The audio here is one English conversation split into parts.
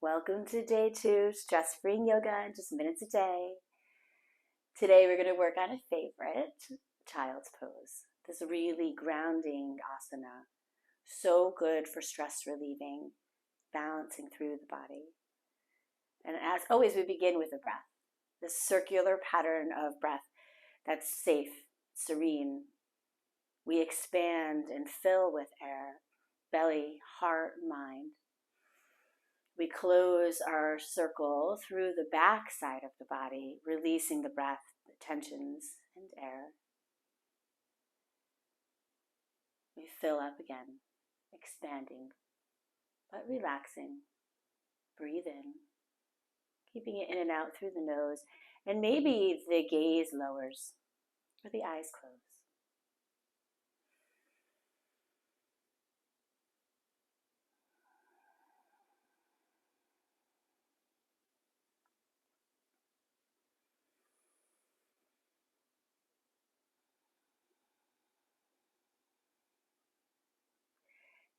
Welcome to day 2, stress-free yoga, just minutes a day. Today we're going to work on a favorite, child's pose. This really grounding asana, so good for stress relieving, balancing through the body. And as always, we begin with a breath, this circular pattern of breath that's safe, serene. We expand and fill with air, belly, heart, mind. We close our circle through the back side of the body, releasing the breath, the tensions, and air. We fill up again, expanding, but relaxing. Breathe in, keeping it in and out through the nose, and maybe the gaze lowers or the eyes close.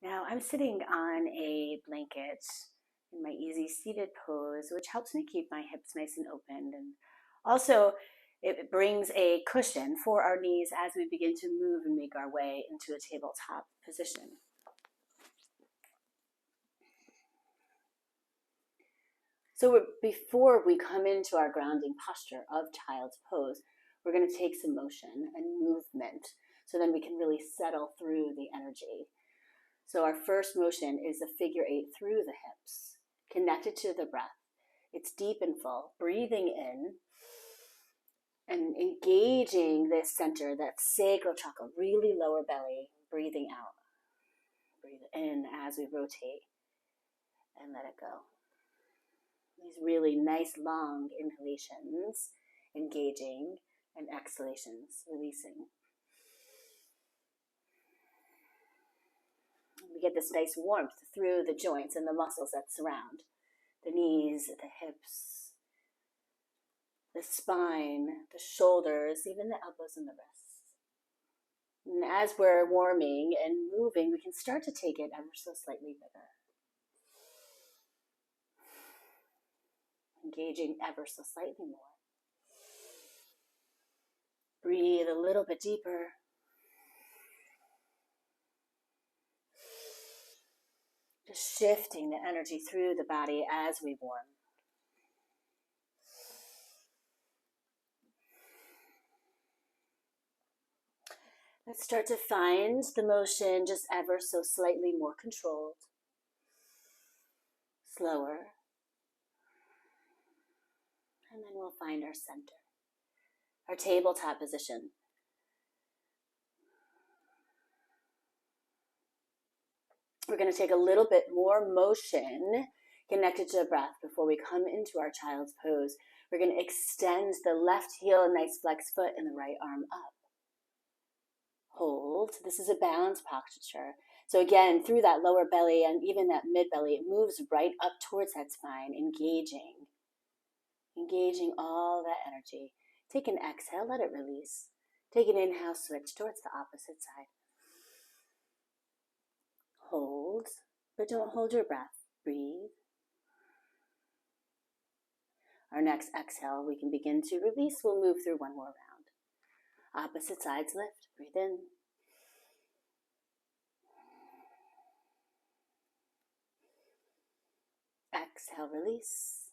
Now I'm sitting on a blanket in my easy seated pose, which helps me keep my hips nice and open. And also it brings a cushion for our knees as we begin to move and make our way into a tabletop position. So before we come into our grounding posture of child's pose, we're going to take some motion and movement so then we can really settle through the energy. So our first motion is a figure 8 through the hips, connected to the breath. It's deep and full, breathing in and engaging this center, that sacral chakra, really lower belly, breathing out. Breathe in as we rotate and let it go. These really nice long inhalations, engaging, and exhalations, releasing. We get this nice warmth through the joints and the muscles that surround the knees, the hips, the spine, the shoulders, even the elbows and the wrists. And as we're warming and moving, we can start to take it ever so slightly bigger. Engaging ever so slightly more. Breathe a little bit deeper. Just shifting the energy through the body as we warm. Let's start to find the motion just ever so slightly more controlled. Slower. And then we'll find our center, our tabletop position. We're going to take a little bit more motion connected to the breath before we come into our child's pose. We're going to extend the left heel, nice flex foot, and the right arm up. Hold. This is a balanced posture. So again, through that lower belly and even that mid belly, it moves right up towards that spine, engaging all that energy. Take an exhale, let it release. Take an inhale, switch towards the opposite side. Hold, but don't hold your breath. Breathe. Our next exhale, we can begin to release. We'll move through one more round. Opposite sides lift. Breathe in. Exhale, release.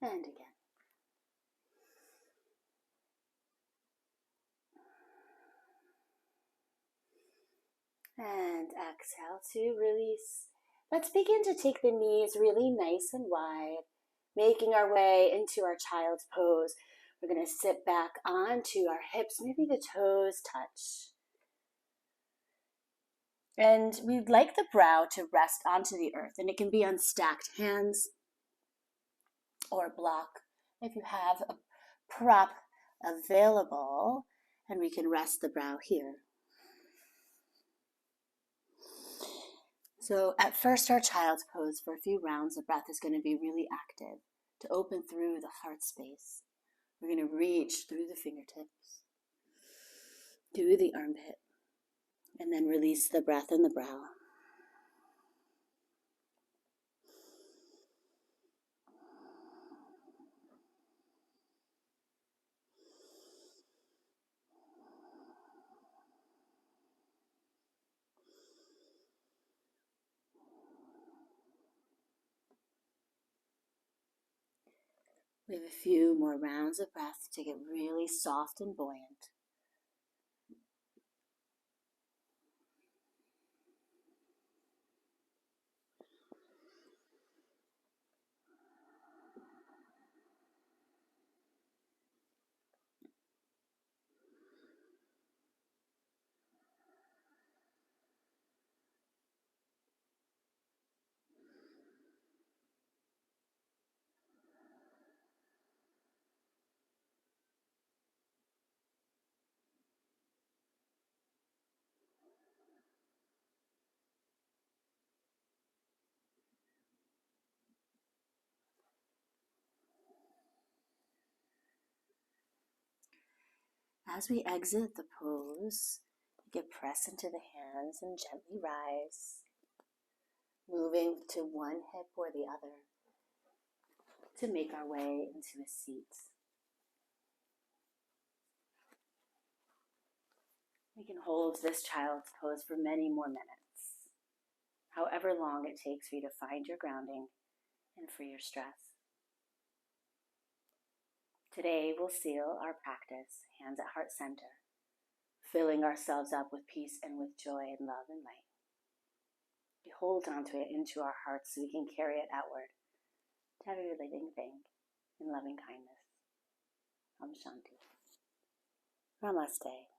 And again. And exhale to release. Let's begin to take the knees really nice and wide, making our way into our child's pose. We're going to sit back onto our hips, maybe the toes touch. And we'd like the brow to rest onto the earth, and it can be on stacked hands or a block. If you have a prop available, and we can rest the brow here. So at first, our child's pose for a few rounds, the breath is going to be really active to open through the heart space. We're going to reach through the fingertips, through the armpit, and then release the breath in the brow. We have a few more rounds of breath to get really soft and buoyant. As we exit the pose, we can press into the hands and gently rise, moving to one hip or the other to make our way into a seat. We can hold this child's pose for many more minutes, however long it takes for you to find your grounding and free your stress. Today, we'll seal our practice, hands at heart center, filling ourselves up with peace and with joy and love and light. We hold onto it into our hearts so we can carry it outward to every living thing in loving kindness. Om Shanti. Namaste.